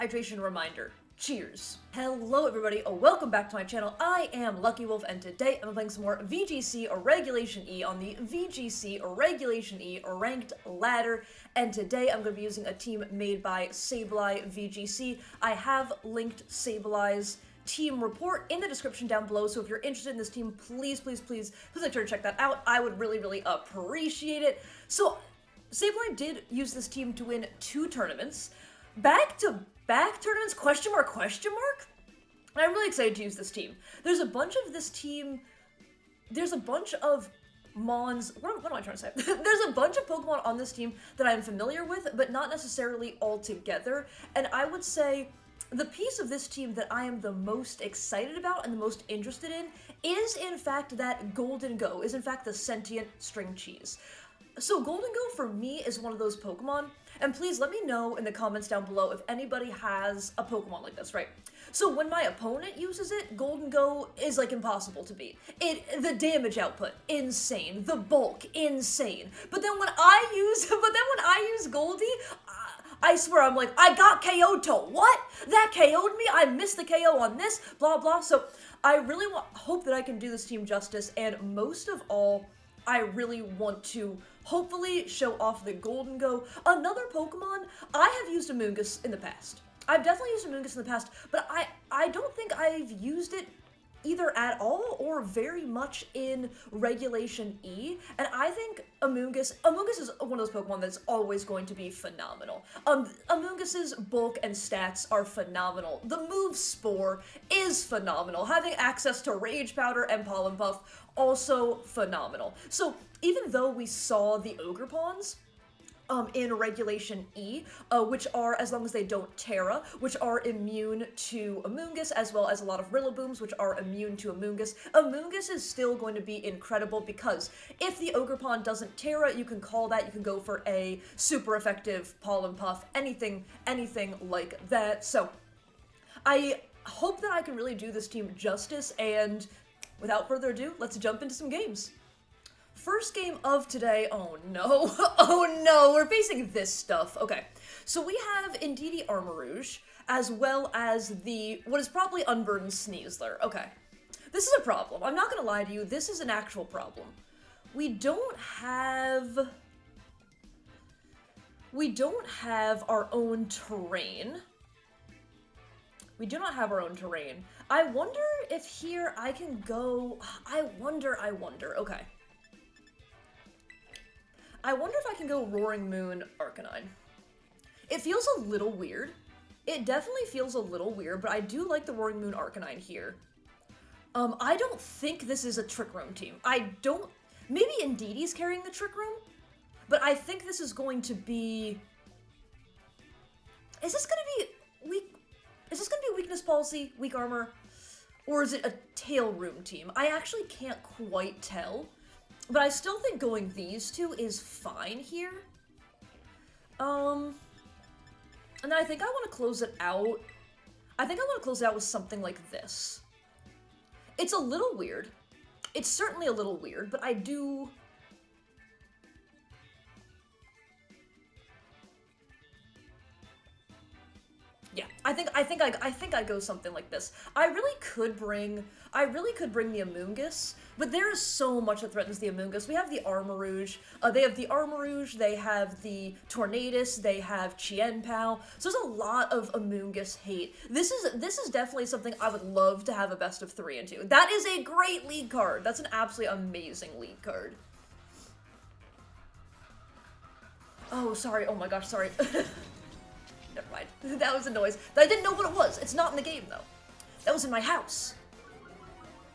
hydration reminder. Cheers. Hello everybody, welcome back to my channel. I am Lucky Wolf and today I'm playing some more VGC or Regulation E on the VGC or Regulation E ranked ladder, and today I'm going to be using a team made by Sableye VGC. I have linked Sableye's team report in the description down below, so if you're interested in this team, please make sure to check that out. I would really appreciate it. So Sableye did use this team to win 2 tournaments. Back-to-back tournaments, question mark? And I'm really excited to use this team. There's a bunch of Mons, what am I trying to say? There's a bunch of Pokemon on this team that I'm familiar with, but not necessarily all together, and I would say the piece of this team that I am the most excited about and the most interested in is in fact that Gholdengo, is in fact the sentient string cheese. So Gholdengo for me is one of those Pokemon, and please let me know in the comments down below if anybody has a Pokemon like this, right? So when my opponent uses it, Gholdengo is like impossible to beat. The damage output, insane. The bulk, insane. But then when I use Goldie, I swear I'm like, I got KO'd to what? That KO'd me? I missed the KO on this, blah blah. So I really hope that I can do this team justice, and most of all, I really want to hopefully show off the Gholdengo. Another Pokemon, I have used Amoonguss in the past. I've definitely used Amoonguss in the past, but I don't think I've used it either at all or very much in Regulation E, and I think Amoonguss is one of those Pokemon that's always going to be phenomenal. Amoonguss's bulk and stats are phenomenal. The move Spore is phenomenal. Having access to Rage Powder and Pollen Puff, also phenomenal. So even though we saw the Ogre Pawns in Regulation E, which are, as long as they don't Tera, which are immune to Amoonguss, as well as a lot of Rillabooms, which are immune to Amoonguss. Amoonguss is still going to be incredible because if the Ogre Pawn doesn't Tera, you can call that, you can go for a super effective Pollen Puff, anything like that. So I hope that I can really do this team justice, and without further ado, let's jump into some games. First game of today, oh no, we're facing this stuff. Okay, so we have Indeedee Armarouge, as well as what is probably Unburdened Sneasler. Okay, this is a problem. I'm not gonna lie to you, this is an actual problem. We don't have our own terrain. We do not have our own terrain. I wonder if here I can go, I wonder, okay. I wonder if I can go Roaring Moon Arcanine. It feels a little weird. It definitely feels a little weird, but I do like the Roaring Moon Arcanine here. I don't think this is a Trick Room team. Maybe Indeedee's carrying the Trick Room, but I think this is going to be... Is this gonna be Weakness Policy, Weak Armor, or is it a Tail Room team? I actually can't quite tell. But I still think going these two is fine here. And then I think I want to close it out. I think I want to close it out with something like this. It's a little weird. It's certainly a little weird, but I do... Yeah, I think I go something like this. I really could bring the Amoonguss, but there is so much that threatens the Amoonguss. We have the Armarouge, they have the Tornadus, they have Chien-Pao, so there's a lot of Amoonguss hate. This is definitely something I would love to have a best of 3 into. That is a great lead card. That's an absolutely amazing lead card. Oh, sorry. Oh my gosh, sorry. Never mind. That was a noise. I didn't know what it was. It's not in the game, though. That was in my house.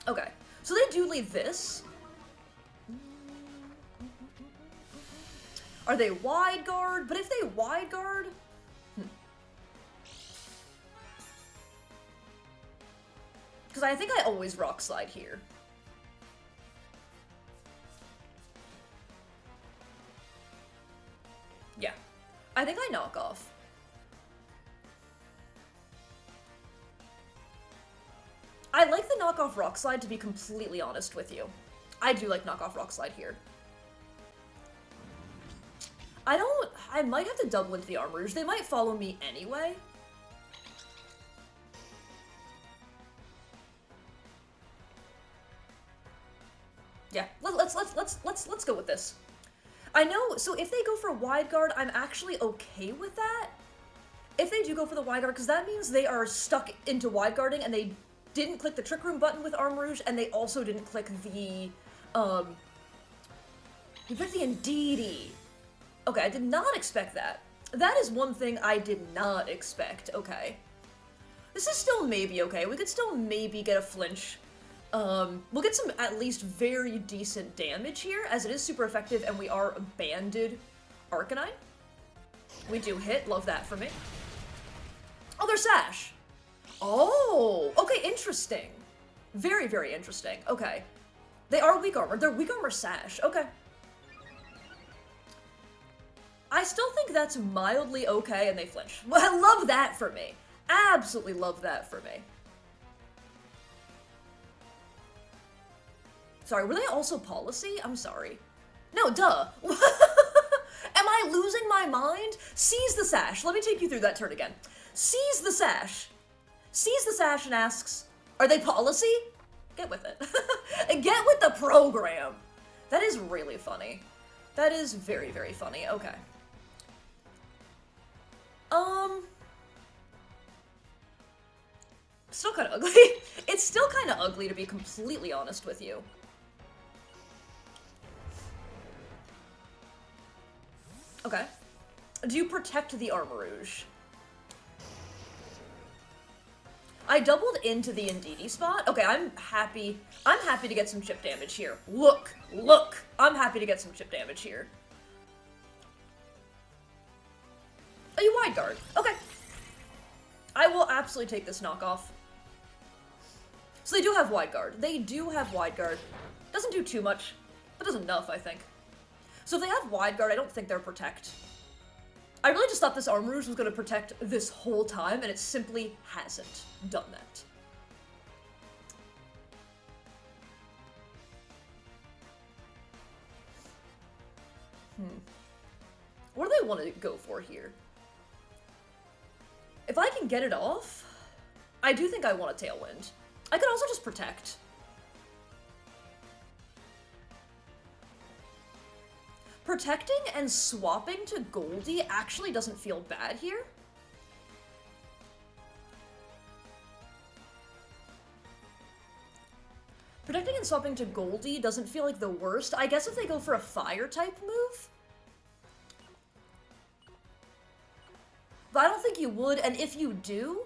Okay. So they do leave this. Are they wide guard? But if they wide guard... Because I think I always Rock Slide here. Yeah. I think I knock off. I like the knockoff Rock Slide, to be completely honest with you. I do like knockoff Rock Slide here. I might have to double into the Armarouge. They might follow me anyway. Yeah, let's go with this. I know, so if they go for wide guard, I'm actually okay with that. If they do go for the wide guard, because that means they are stuck into wide guarding and they didn't click the Trick Room button with Armarouge, and they also didn't click the, you clicked the Indeedee. Okay, I did not expect that. That is one thing I did not expect, okay. This is still maybe okay. We could still maybe get a flinch. We'll get some at least very decent damage here, as it is super effective, and we are a banded Arcanine. We do hit, love that for me. Oh, they're Sash. Oh, okay, interesting. Very, very interesting. Okay. They are weak armor. They're weak armor Sash. Okay. I still think that's mildly okay, and they flinch. Well, I love that for me. Absolutely love that for me. Sorry, were they also policy? I'm sorry. No, duh. Am I losing my mind? Seize the Sash. Let me take you through that turn again. Seize the Sash. Sees the Sash and asks, are they policy? Get with it. Get with the program. That is really funny. That is very, very funny. Okay. Still kind of ugly. It's still kind of ugly, to be completely honest with you. Okay. Do you protect the Armarouge? I doubled into the Indeedee spot. Okay, I'm happy to get some chip damage here. Look! I'm happy to get some chip damage here. Oh, you wide guard. Okay. I will absolutely take this knockoff. So they do have wide guard. They do have wide guard. Doesn't do too much, but does enough, I think. So if they have wide guard, I don't think they're protect. I really just thought this Armarouge was going to protect this whole time, and it simply hasn't done that. What do they want to go for here? If I can get it off, I do think I want a Tailwind. I could also just protect. Protecting and swapping to Goldie actually doesn't feel bad here. Protecting and swapping to Goldie doesn't feel like the worst. I guess if they go for a fire type move. But I don't think you would, and if you do,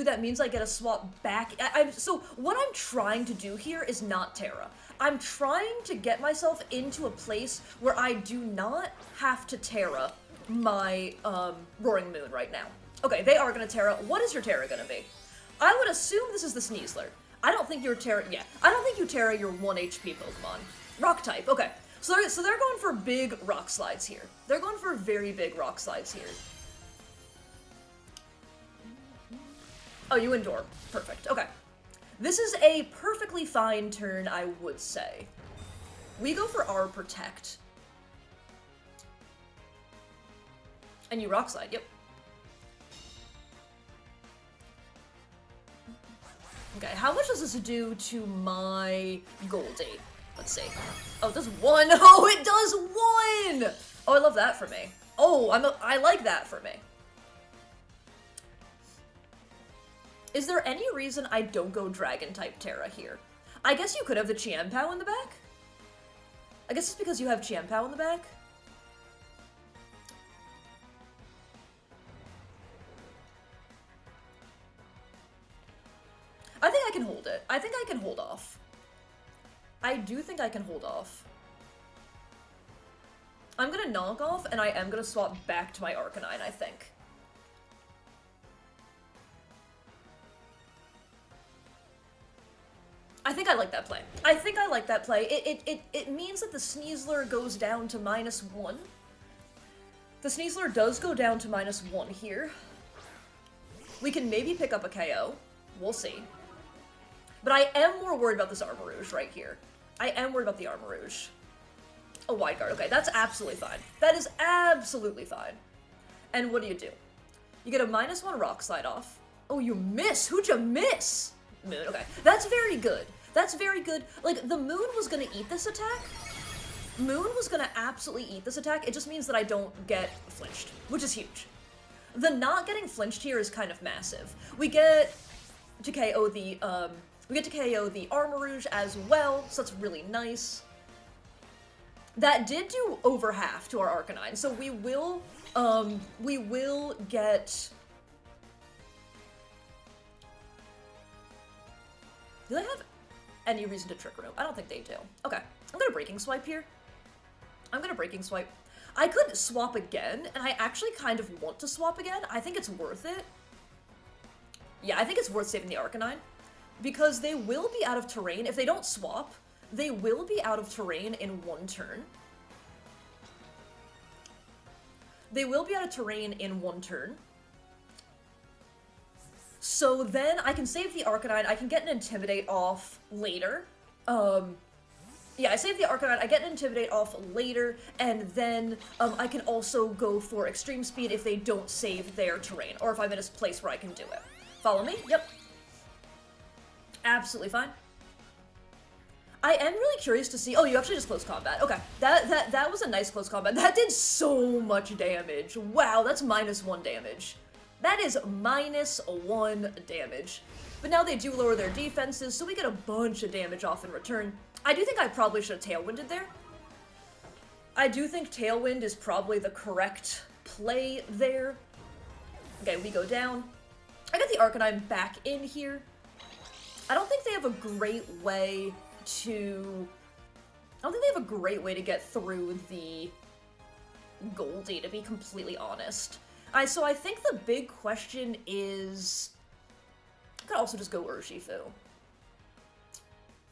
that means I get a swap back. So what I'm trying to do here is not Tera. I'm trying to get myself into a place where I do not have to Tera my Roaring Moon right now. Okay, they are gonna Tera. What is your Tera gonna be? I would assume this is the Sneasler. I don't think you're Tera. Yeah, I don't think you Tera your 1 HP Pokemon. Rock type. Okay, so they're going for big rock slides here. They're going for very big rock slides here. Oh, you Endure. Perfect. Okay. This is a perfectly fine turn, I would say. We go for our Protect. And you Rock Slide, yep. Okay, how much does this do to my Goldie? Let's see. Oh, it does 1. Oh, it does 1! Oh, I love that for me. Oh, I like that for me. Is there any reason I don't go Dragon-type Tera here? I guess you could have the Chiampao in the back? I guess it's because you have Chiampao in the back? I think I can hold it. I think I can hold off. I do think I can hold off. I'm gonna knock off, and I am gonna swap back to my Arcanine, I think. I think I like that play. I think I like that play. It means that the Sneasler goes down to -1. The Sneasler does go down to -1 here. We can maybe pick up a KO. We'll see. But I am more worried about this Armarouge right here. I am worried about the Armarouge. A wide guard. Okay, that's absolutely fine. That is absolutely fine. And what do? You get a -1 Rock Slide off. Oh, you miss! Who'd you miss? Moon. Okay, that's very good. That's very good. Like, the Moon was gonna eat this attack. Moon was gonna absolutely eat this attack. It just means that I don't get flinched, which is huge. The not getting flinched here is kind of massive. We get to KO the Armor Rouge as well, so that's really nice. That did do over half to our Arcanine, so we will get... Do they have any reason to Trick Room? I don't think they do. Okay, I'm gonna Breaking Swipe here. I'm gonna Breaking Swipe. I could swap again, and I actually kind of want to swap again. I think it's worth it. Yeah, I think it's worth saving the Arcanine, because they will be out of terrain. If they don't swap, they will be out of terrain in one turn. They will be out of terrain in one turn. So then I can save the Arcanine, I can get an Intimidate off later. Yeah, I save the Arcanine, I get an Intimidate off later, and then I can also go for Extreme Speed if they don't save their terrain, or if I'm in a place where I can do it. Follow me? Yep. Absolutely fine. I am really curious to see... Oh, you actually just close combat. Okay. That was a nice close combat. That did so much damage. Wow, that's -1 damage. That is -1 damage. But now they do lower their defenses, so we get a bunch of damage off in return. I do think I probably should have Tailwinded there. I do think Tailwind is probably the correct play there. Okay, we go down. I got the Arcanine back in here. I don't think they have a great way to... I don't think they have a great way to get through the Goldie, to be completely honest. So I think the big question is... I could also just go Urshifu.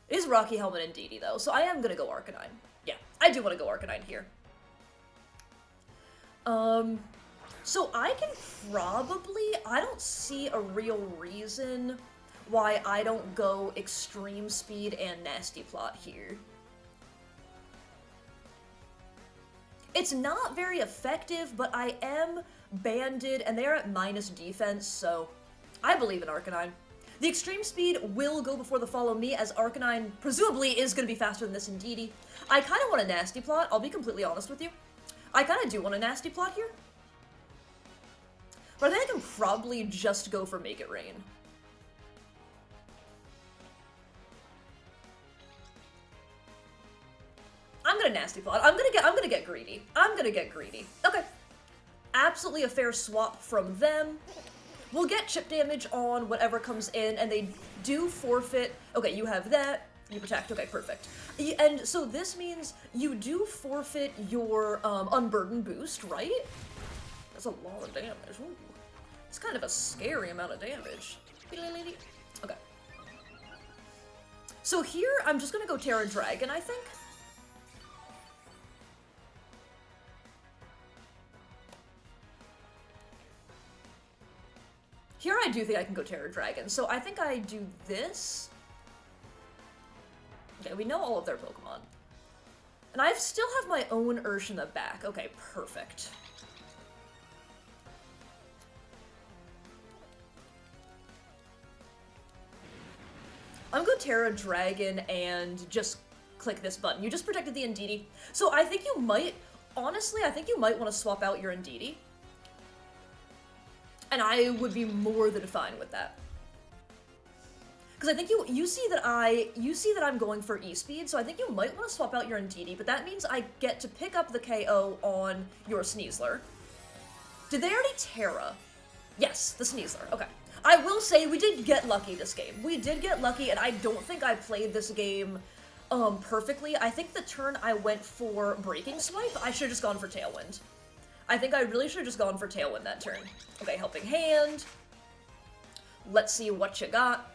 It is Rocky Helmet and Didi, though, so I am gonna go Arcanine. Yeah, I do want to go Arcanine here. So I can probably... I don't see a real reason why I don't go Extreme Speed and Nasty Plot here. It's not very effective, but I am banded, and they're at minus defense, so I believe in Arcanine. The Extreme Speed will go before the Follow Me, as Arcanine presumably is going to be faster than this Indeedee. I kind of want a Nasty Plot, I'll be completely honest with you. I kind of do want a Nasty Plot here. But I think I can probably just go for Make It Rain. I'm gonna Nasty Plot. I'm gonna get greedy. I'm gonna get greedy. Okay. Absolutely a fair swap from them. We'll get chip damage on whatever comes in, and they do forfeit. Okay, you have that. You protect. Okay, perfect. And so this means you do forfeit your Unburden boost, right? That's a lot of damage. Ooh. It's kind of a scary amount of damage. Okay. So here, I'm just gonna go Tera Dragon, I think. Here I do think I can go Tera Dragon, so I think I do this. Okay, we know all of their Pokemon. And I still have my own Ursh in the back. Okay, perfect. I'm gonna go Tera Dragon and just click this button. You just protected the Indeedee. So I think you might, honestly, I think you might want to swap out your Indeedee. And I would be more than fine with that. Because I think you see that I'm going for E-Speed, so I think you might want to swap out your Indeedee, but that means I get to pick up the KO on your Sneasler. Did they already Tera? Yes, the Sneasler, okay. I will say, we did get lucky this game. We did get lucky, and I don't think I played this game perfectly. I think the turn I went for Breaking Swipe, I should have just gone for Tailwind. I think I really should have just gone for Tailwind that turn. Okay, Helping Hand. Let's see what you got.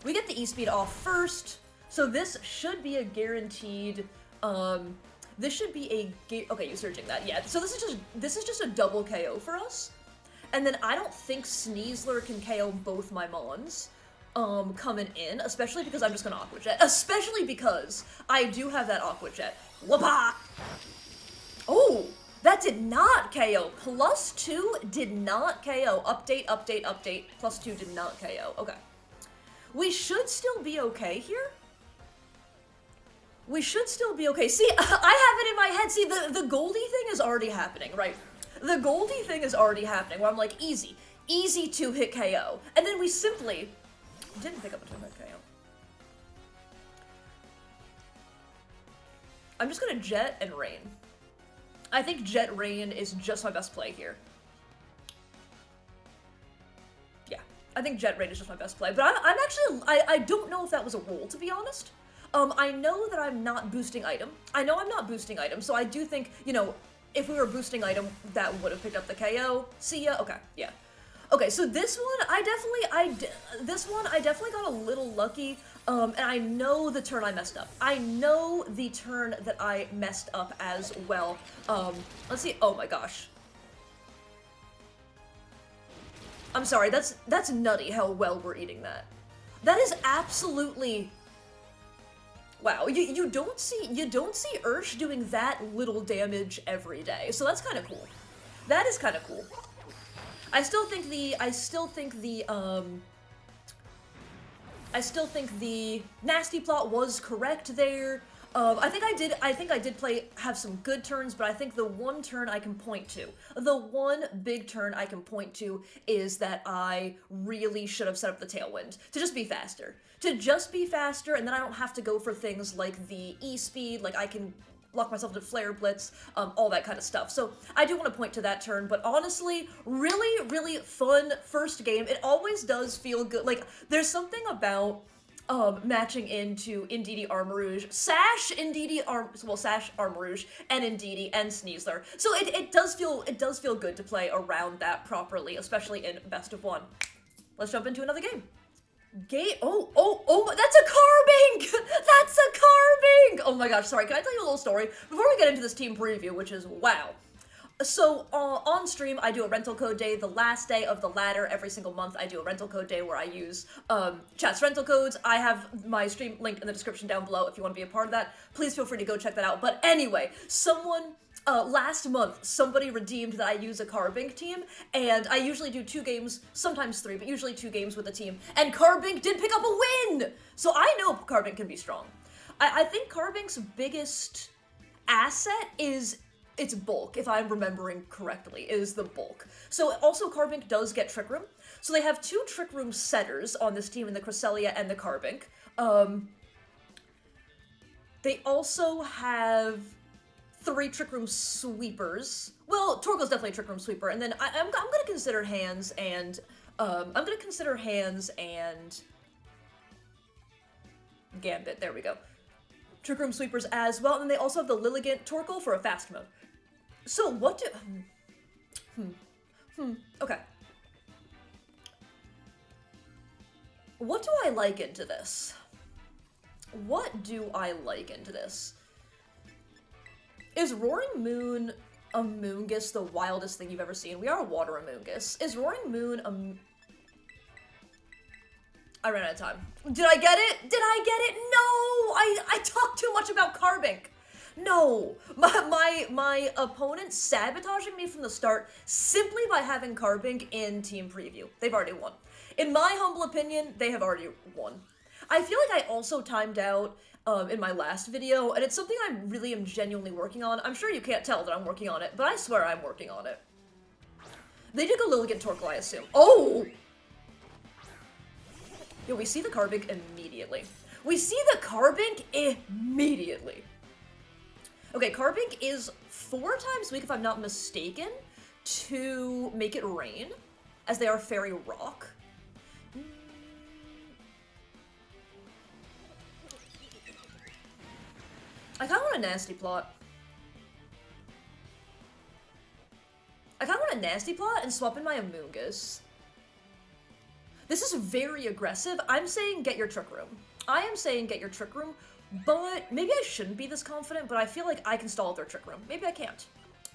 We get the E-Speed off first, so this should be a guaranteed, this should be a, okay, you're searching that, yeah. So this is just a double KO for us. And then I don't think Sneasler can KO both my Mons, coming in, especially because I'm just gonna Aqua Jet. Especially because I do have that Aqua Jet. Whoopah! Oh, that did not KO. +2 did not KO. Update, update, update. +2 did not KO. Okay. We should still be okay here. We should still be okay. See, I have it in my head. See, the Goldie thing is already happening, right? The Goldie thing is already happening, where I'm like, easy. Easy two-hit KO. And then we simply didn't pick up a two-hit KO. I'm just gonna Jet and Rain. I think Jet Rain is just my best play here. Yeah, I think Jet Rain is just my best play. But I'm actually, I don't know if that was a roll, to be honest. I know that I'm not boosting item. I know I'm not boosting item, so I do think, you know, if we were boosting item, that would have picked up the KO. See ya? Okay, yeah. Okay, so this one, I definitely got a little lucky, and I know the turn I messed up. I know the turn that I messed up as well. Let's see, oh my gosh. I'm sorry, that's nutty how well we're eating that. That is absolutely... Wow, you don't see Ursh doing that little damage every day, so that's kind of cool. That is kind of cool. I still think the nasty plot was correct there. I think I did have some good turns, but I think the one turn I can point to, the one big turn I can point to is that I really should have set up the Tailwind to just be faster. And then I don't have to go for things like the E-speed, like I can lock myself into Flare Blitz, all that kind of stuff. So I do want to point to that turn, but honestly, really, really fun first game. It always does feel good. Like, there's something about matching into Indeedee Armarouge, Sash Armarouge, and Indeedee and Sneasler. So it does feel good to play around that properly, especially in best of one. Let's jump into another game. Oh, that's a Carbink! That's a Carbink! Oh my gosh, sorry, can I tell you a little story? Before we get into this team preview, which is, wow. So, on stream, I do a rental code day, the last day of the ladder. Every single month, I do a rental code day where I use, chat's rental codes. I have my stream linked in the description down below if you want to be a part of that. Please feel free to go check that out. But anyway, last month, somebody redeemed that I use a Carbink team, and I usually do 2 games, sometimes 3, but usually 2 games with the team, and Carbink did pick up a win! So I know Carbink can be strong. I think Carbink's biggest asset is its bulk, if I'm remembering correctly, is the bulk. So also Carbink does get Trick Room. So they have 2 Trick Room setters on this team in the Cresselia and the Carbink. They also have 3 Trick Room sweepers. Well, Torko's definitely a Trick Room sweeper, and then I'm gonna consider Hands and Gambit. There we go. Trick Room sweepers as well, and then they also have the Lilligant Torkoal for a fast mode. So what do... Okay. What do I like into this? What do I like into this? Is Roaring Moon Amoonguss the wildest thing you've ever seen? We are a water Amoonguss. Is Roaring Moon I ran out of time. Did I get it? Did I get it? No! I talked too much about Carbink. No! My opponent sabotaging me from the start simply by having Carbink in Team Preview. They've already won. In my humble opinion, they have already won. I feel like I also timed out in my last video, and it's something I really am genuinely working on. I'm sure you can't tell that I'm working on it, but I swear I'm working on it. They did go Lilligant Torkoal, I assume. Oh! Yo, we see the Carbink immediately. We see the Carbink immediately. Okay, Carbink is 4 times weak, if I'm not mistaken, to make it rain, as they are Fairy Rock. I kind of want a nasty plot. I kind of want a nasty plot and swap in my Amoonguss. This is very aggressive. I'm saying get your Trick Room. I am saying get your Trick Room, but maybe I shouldn't be this confident, but I feel like I can stall their Trick Room. Maybe I can't.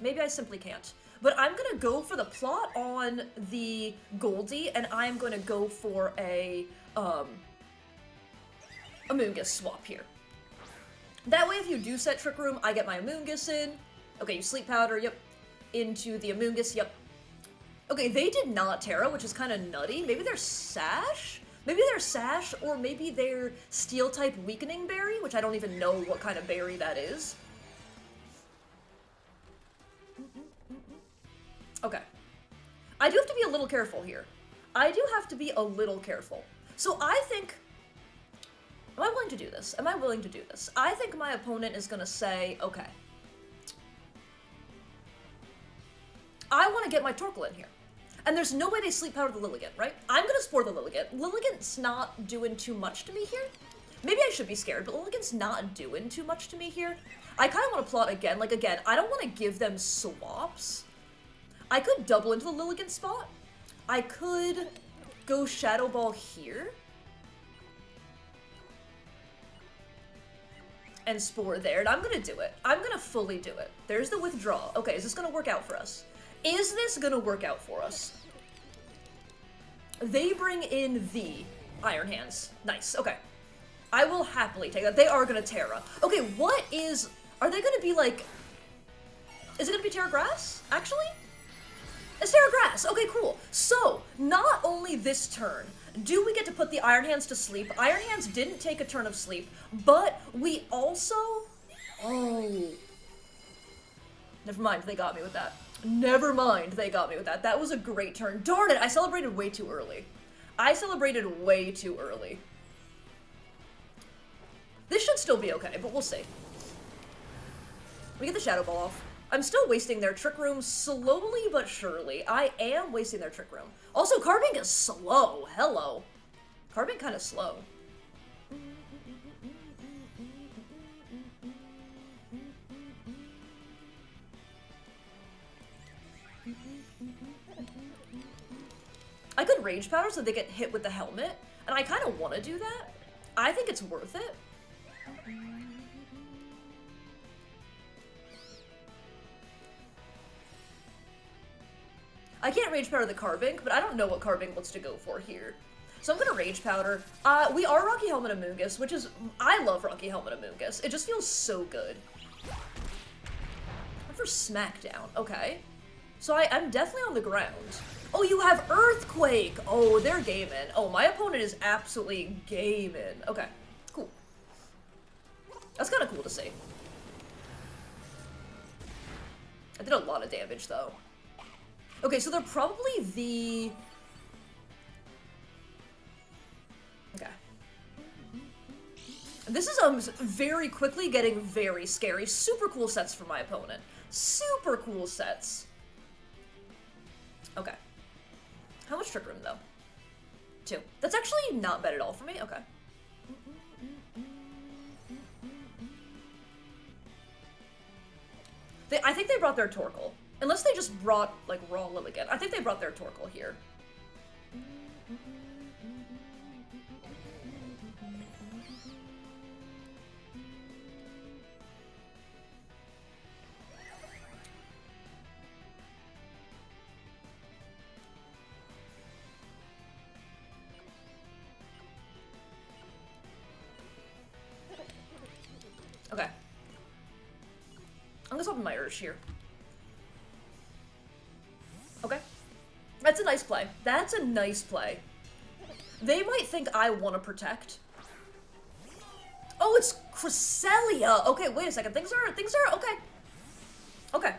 Maybe I simply can't. But I'm gonna go for the plot on the Goldie, and I'm gonna go for a Amoonguss swap here. That way, if you do set Trick Room, I get my Amoonguss in. Okay, you Sleep Powder, yep. Into the Amoonguss, yep. Okay, they did not Tera, which is kind of nutty. Maybe they're Sash? Maybe they're Sash, or maybe they're Steel-type Weakening Berry, which I don't even know what kind of berry that is. Okay. I do have to be a little careful here. I do have to be a little careful. So I think... Am I willing to do this? Am I willing to do this? I think my opponent is gonna say, okay. I want to get my Torkoal in here. And there's no way they sleep powder the Lilligant, right? I'm gonna Spore the Lilligant. Lilligant's not doing too much to me here. Maybe I should be scared, but Lilligant's not doing too much to me here. I kind of want to plot again. Like, again, I don't want to give them swaps. I could double into the Lilligant spot. I could go Shadow Ball here. And Spore there, and I'm gonna do it. I'm gonna fully do it. There's the withdraw. Okay, is this gonna work out for us? Is this gonna work out for us? They bring in the Iron Hands. Nice, okay. I will happily take that. They are gonna Tera. Okay, what is... Are they gonna be like... Is it gonna be Tera Grass, actually? It's Tera Grass. Okay, cool. So, not only this turn do we get to put the Iron Hands to sleep. Iron Hands didn't take a turn of sleep, but we also... Oh. Never mind, they got me with that. Never mind, they got me with that. That was a great turn. Darn it, I celebrated way too early. I celebrated way too early. This should still be okay, but we'll see. We get the Shadow Ball off. I'm still wasting their Trick Room slowly but surely. I am wasting their Trick Room. Also, Carbink is slow. Hello. Carbink kind of slow. I could Rage Powder so they get hit with the helmet, and I kind of want to do that. I think it's worth it. I can't Rage Powder the Carbink, but I don't know what Carbink wants to go for here. So I'm gonna Rage Powder. We are Rocky Helmet Amoonguss, which is... I love Rocky Helmet Amoonguss. It just feels so good. For Smackdown, okay. So I'm definitely on the ground. Oh, you have Earthquake! Oh, they're gaming. Oh, my opponent is absolutely gaming. Okay, cool. That's kind of cool to see. I did a lot of damage, though. Okay, so they're probably the... Okay. This is very quickly getting very scary. Super cool sets for my opponent. Super cool sets. Okay. How much Trick Room, though? 2. That's actually not bad at all for me. Okay. I think they brought their Torkoal. Unless they just brought, like, raw Lilligant. I think they brought their Torkoal here. Okay. I'm gonna open my Urge here. Okay. That's a nice play. That's a nice play. They might think I want to protect. Oh, it's Cresselia! Okay, wait a second. Things are, okay. Okay.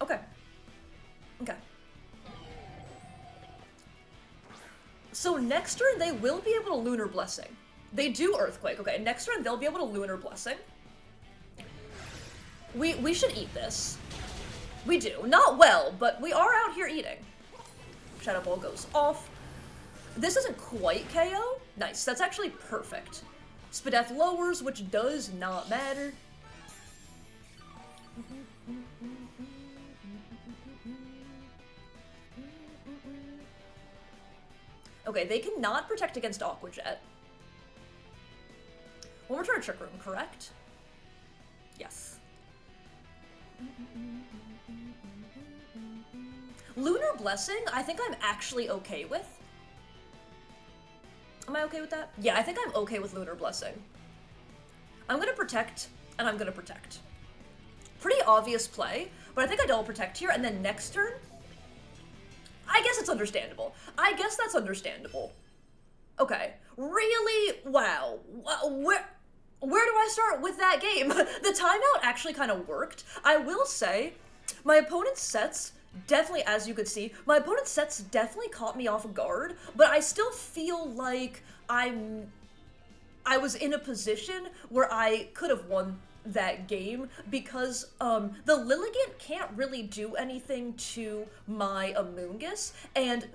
Okay. Okay. So next turn, they will be able to Lunar Blessing. They do Earthquake. Okay, next turn, they'll be able to Lunar Blessing. We should eat this. We do. Not well, but we are out here eating. Shadow Ball goes off. This isn't quite KO. Nice. That's actually perfect. Spadef lowers, which does not matter. Okay, they cannot protect against Aqua Jet. One more turn Trick Room, correct? Yes. Lunar Blessing, I think I'm actually okay with. Am I okay with that? Yeah, I think I'm okay with Lunar Blessing. I'm gonna protect, and I'm gonna protect. Pretty obvious play, but I think I double protect here, and then next turn, I guess it's understandable. I guess that's understandable. Okay. Really? Wow. Where do I start with that game? The timeout actually kind of worked. I will say, my opponent's sets definitely, as you could see, my opponent's sets definitely caught me off guard, but I still feel like I was in a position where I could have won that game because the Lilligant can't really do anything to my Amoonguss, and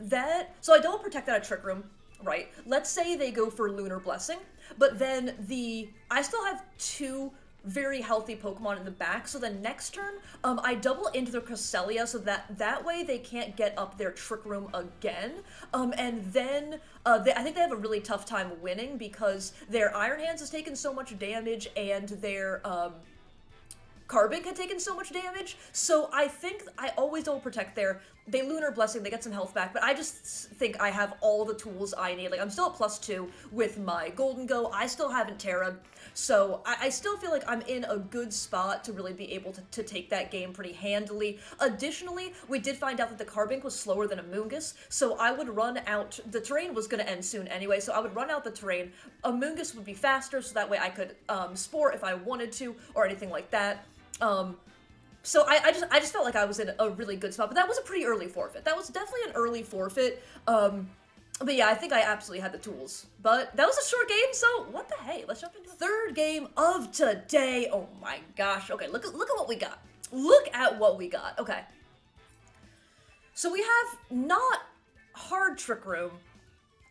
so I don't protect out of Trick Room, right? Let's say they go for Lunar Blessing, but then I still have two very healthy Pokemon in the back, so then next turn, I double into their Cresselia so that way they can't get up their Trick Room again, and then I think they have a really tough time winning because their Iron Hands has taken so much damage and their Carbink had taken so much damage, so I think I always don't protect they Lunar Blessing, they get some health back, but I just think I have all the tools I need. Like, I'm still at +2 with my Gholdengo, I still haven't Tera, so I still feel like I'm in a good spot to really be able to take that game pretty handily. Additionally, we did find out that the Carbink was slower than Amoonguss, so I would run out, the terrain was going to end soon anyway, so I would run out the terrain, Amoonguss would be faster, so that way I could Spore if I wanted to, or anything like that. So I just felt like I was in a really good spot, but that was a pretty early forfeit. That was definitely an early forfeit. But yeah, I think I absolutely had the tools. But that was a short game, so what the hey? Let's jump into the third game of today. Oh my gosh. Okay, look at what we got. Look at what we got. Okay. So we have not hard Trick Room,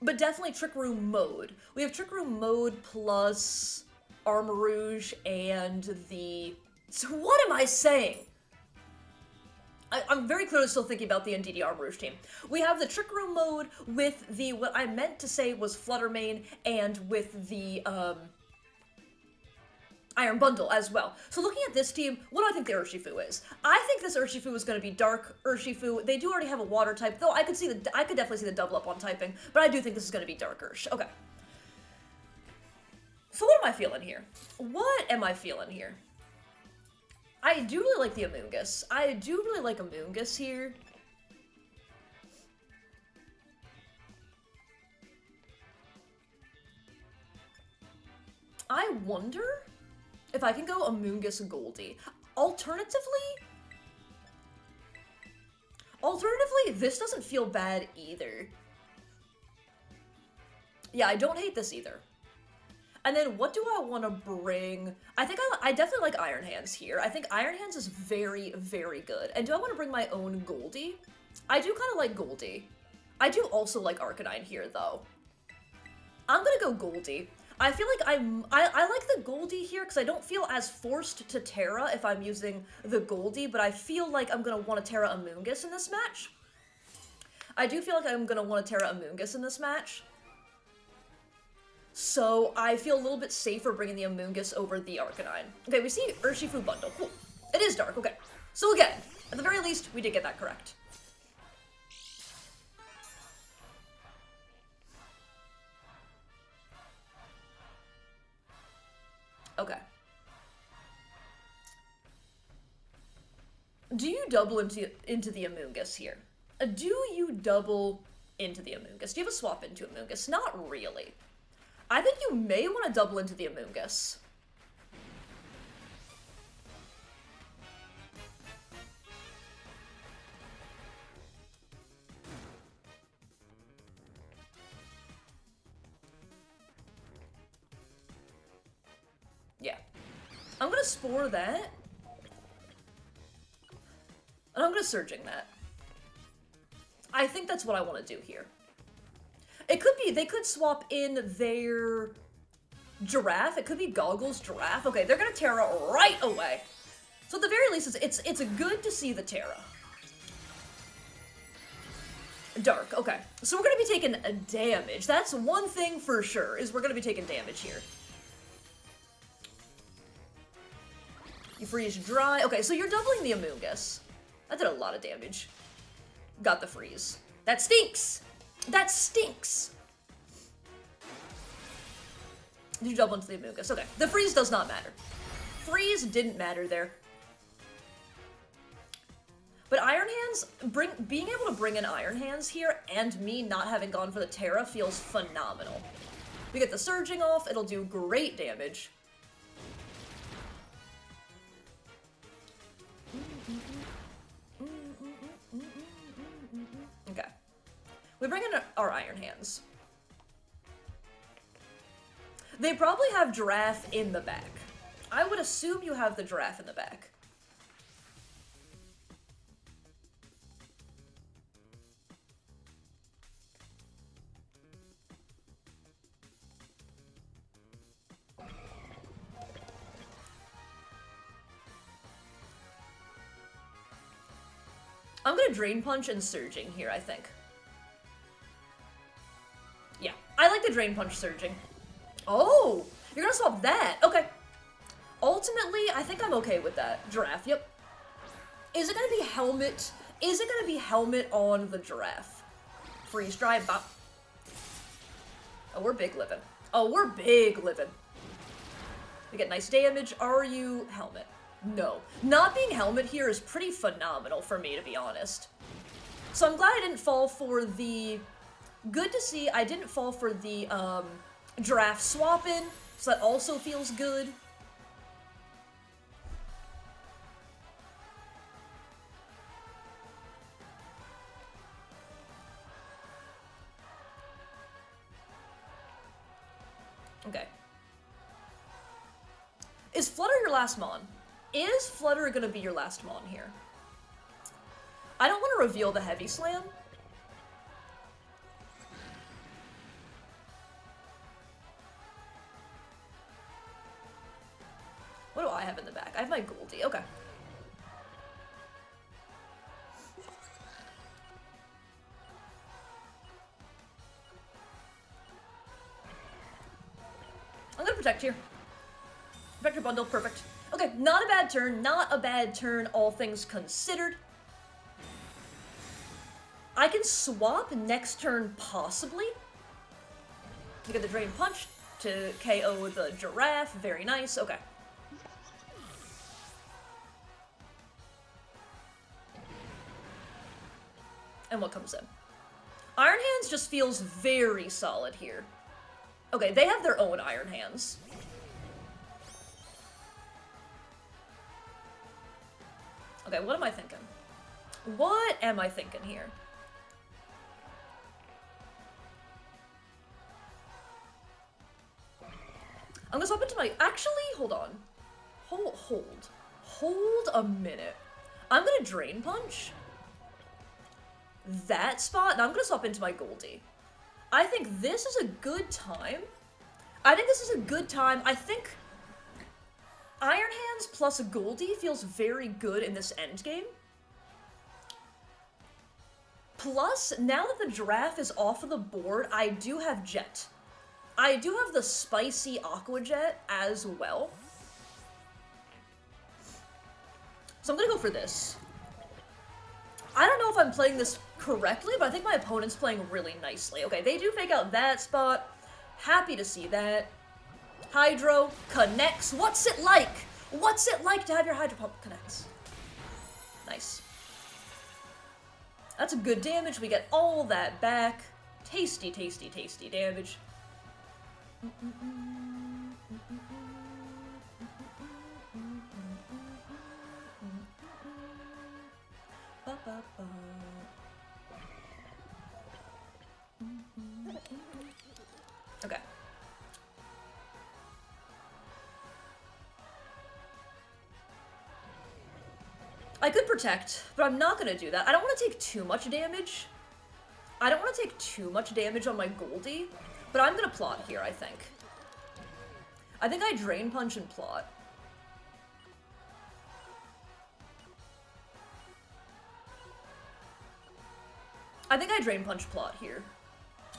but definitely Trick Room mode. We have Trick Room mode plus Armarouge and So what am I saying? I'm very clearly still thinking about the NDD Armarouge team. We have the Trick Room mode with what I meant to say was Fluttermane, and with the, Iron Bundle as well. So looking at this team, what do I think the Urshifu is? I think this Urshifu is going to be Dark Urshifu. They do already have a Water type, though I could definitely see the double up on typing, but I do think this is going to be Dark Ursh. Okay. So what am I feeling here? What am I feeling here? I do really like the Amoonguss. I do really like Amoonguss here. I wonder if I can go Amoonguss Goldie. Alternatively, this doesn't feel bad either. Yeah, I don't hate this either. And then what do I want to bring? I think I definitely like Iron Hands here. I think Iron Hands is very, very good. And do I want to bring my own Goldie? I do kind of like Goldie. I do also like Arcanine here, though. I'm gonna go Goldie. I feel like I like the Goldie here because I don't feel as forced to Tera if I'm using the Goldie, but I feel like I'm gonna want to Tera Amoonguss in this match. I do feel like I'm gonna want to Tera Amoonguss in this match. So I feel a little bit safer bringing the Amoonguss over the Arcanine. Okay, we see Urshifu Bundle. Cool. It is dark. Okay. So again, at the very least, we did get that correct. Okay. Do you double into the Amoonguss here? Do you double into the Amoonguss? Do you have a swap into Amoonguss? Not really. I think you may want to double into the Amoonguss. Yeah. I'm gonna Spore that. And I'm gonna Surging that. I think that's what I want to do here. It could be, they could swap in their Giraffe. It could be Goggles Giraffe. Okay, they're gonna Tera right away. So at the very least, it's good to see the Tera. Dark, okay. So we're gonna be taking a damage. That's one thing for sure, is we're gonna be taking damage here. You freeze dry. Okay, so you're doubling the Amoonguss. That did a lot of damage. Got the freeze. That stinks! That stinks! Did you double into the Amoonguss? Okay, the freeze does not matter. Freeze didn't matter there. But Iron Hands, being able to bring in Iron Hands here, and me not having gone for the Tera feels phenomenal. We get the surging off, it'll do great damage. Okay. We bring in our Iron Hands. They probably have Giraffe in the back. I would assume you have the Giraffe in the back. I'm gonna Drain Punch and Surging here, I think. Yeah, I like the Drain Punch Surging. Oh, you're gonna swap that. Okay. Ultimately, I think I'm okay with that. Giraffe, yep. Is it gonna be Helmet? Is it gonna be Helmet on the Giraffe? Freeze Dry, bop. Oh, we're big living. Oh, we're big living. We get nice damage. Are you Helmet? No. Not being Helmet here is pretty phenomenal for me, to be honest. So I'm glad I didn't fall for the... Good to see I didn't fall for the, Giraffe swap-in, so that also feels good. Okay. Is Flutter your last Mon? Is Flutter gonna be your last Mon here? I don't want to reveal the Heavy Slam. What do I have in the back? I have my Goldie. Okay. I'm gonna protect here. Protect your bundle, perfect. Okay, not a bad turn, not a bad turn, all things considered. I can swap next turn, possibly. You get the Drain Punch to KO the Giraffe, very nice, okay. And what comes in? Iron Hands just feels very solid here. Okay, they have their own Iron Hands. Okay, what am I thinking? What am I thinking here? I'm gonna swap into my... Actually, hold on. Hold a minute. I'm gonna Drain Punch that spot, and I'm gonna swap into my Goldie. I think this is a good time. I think Iron Hands plus a Goldie feels very good in this endgame. Plus, now that the Giraffe is off of the board, I do have Jet. I do have the spicy Aqua Jet as well. So I'm gonna go for this. I don't know if I'm playing this correctly, but I think my opponent's playing really nicely. Okay, they do fake out that spot. Happy to see that. Hydro connects. What's it like? What's it like to have your Hydro Pump connects? Nice. That's a good damage. We get all that back. Tasty, tasty, tasty damage. Okay. I could protect, but I'm not gonna do that. I don't want to take too much damage. I don't want to take too much damage on my Goldie, but I'm gonna plot here, I think. I think I Drain Punch and plot. I think I Drain Punch plot here.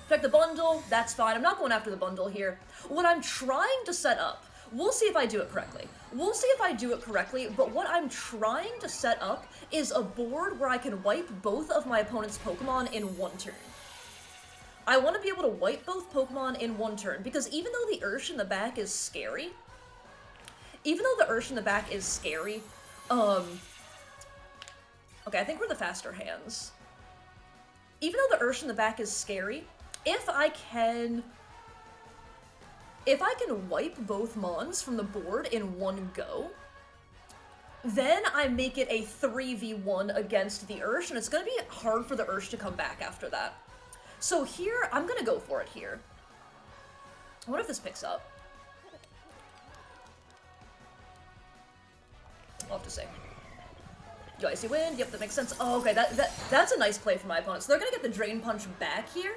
Protect the bundle, that's fine. I'm not going after the bundle here. What I'm trying to set up, we'll see if I do it correctly. We'll see if I do it correctly, but what I'm trying to set up is a board where I can wipe both of my opponent's Pokemon in one turn. I want to be able to wipe both Pokemon in one turn, because even though the Ursh in the back is scary, Okay, I think we're the faster hands. Even though the Ursh in the back is scary, if I can wipe both Mons from the board in one go, then I make it a 3v1 against the Ursh, and it's gonna be hard for the Ursh to come back after that. So here, I'm gonna go for it here. I wonder if this picks up. I'll have to say. Yo, Icy Wind, yep, that makes sense. Oh, okay, that's a nice play for my opponent. So they're gonna get the Drain Punch back here.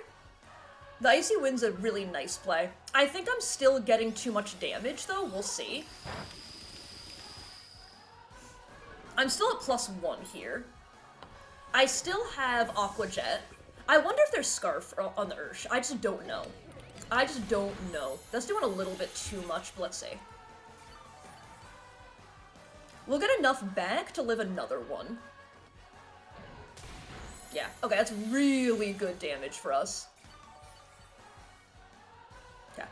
The Icy Wind's a really nice play. I think I'm still getting too much damage, though. We'll see. I'm still at +1 here. I still have Aqua Jet. I wonder if there's Scarf on the Ursh. I just don't know. I just don't know. That's doing a little bit too much, but let's see. We'll get enough back to live another one. Yeah, okay, that's really good damage for us. Okay.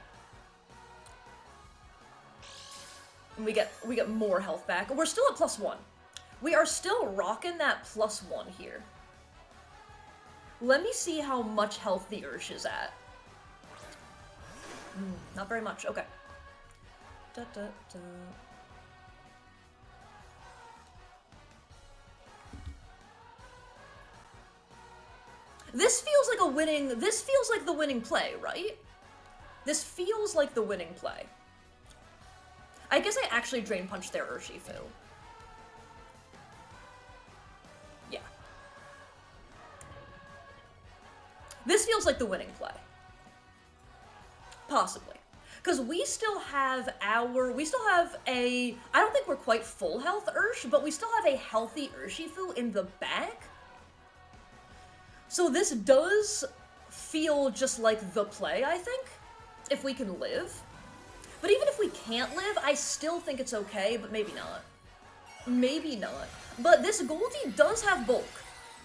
And we get more health back. We're still at +1. We are still rocking that +1 here. Let me see how much health the Ursh is at. Not very much, okay. Da, da, da. This feels like the winning play, right? This feels like the winning play. I guess I actually Drain Punch their Urshifu. Yeah. This feels like the winning play. Possibly. Because we still have I don't think we're quite full health Ursh, but we still have a healthy Urshifu in the back. So this does feel just like the play, I think, if we can live. But even if we can't live, I still think it's okay, but maybe not. Maybe not. But this Goldie does have bulk.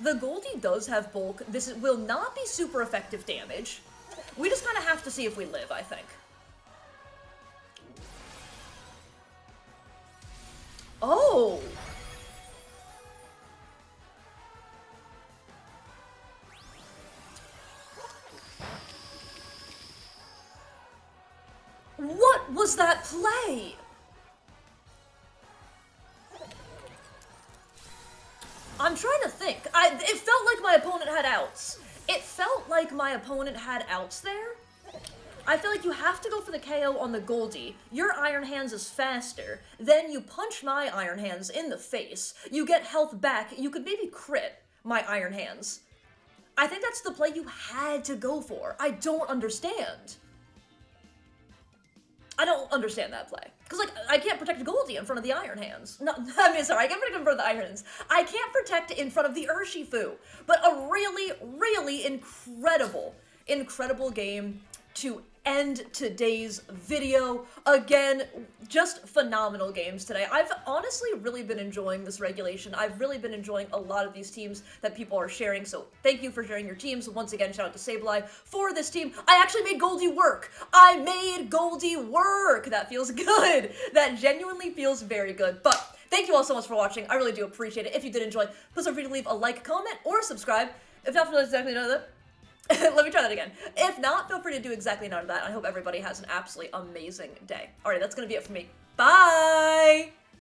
The Goldie does have bulk. This will not be super effective damage. We just kind of have to see if we live, I think. Oh! What was that play? I'm trying to think. It felt like my opponent had outs. It felt like my opponent had outs there. I feel like you have to go for the KO on the Goldie. Your Iron Hands is faster. Then you punch my Iron Hands in the face. You get health back. You could maybe crit my Iron Hands. I think that's the play you had to go for. I don't understand. I don't understand that play. Because, like, I can't protect Goldie in front of the Iron Hands. No, I mean, sorry, I can't protect in front of the Iron Hands. I can't protect in front of the Urshifu. But a really, really incredible game to end today's video. Again, just phenomenal games today. I've honestly really been enjoying this regulation. I've really been enjoying a lot of these teams that people are sharing, so thank you for sharing your teams. Once again, shout out to Sableye for this team. I actually made Goldie work. I made Goldie work. That feels good. That genuinely feels very good. But thank you all so much for watching. I really do appreciate it. If you did enjoy, please feel free to leave a like, comment, or subscribe. If not, for exactly none of that. Let me try that again. If not, feel free to do exactly none of that. I hope everybody has an absolutely amazing day. Alright, that's gonna be it for me. Bye!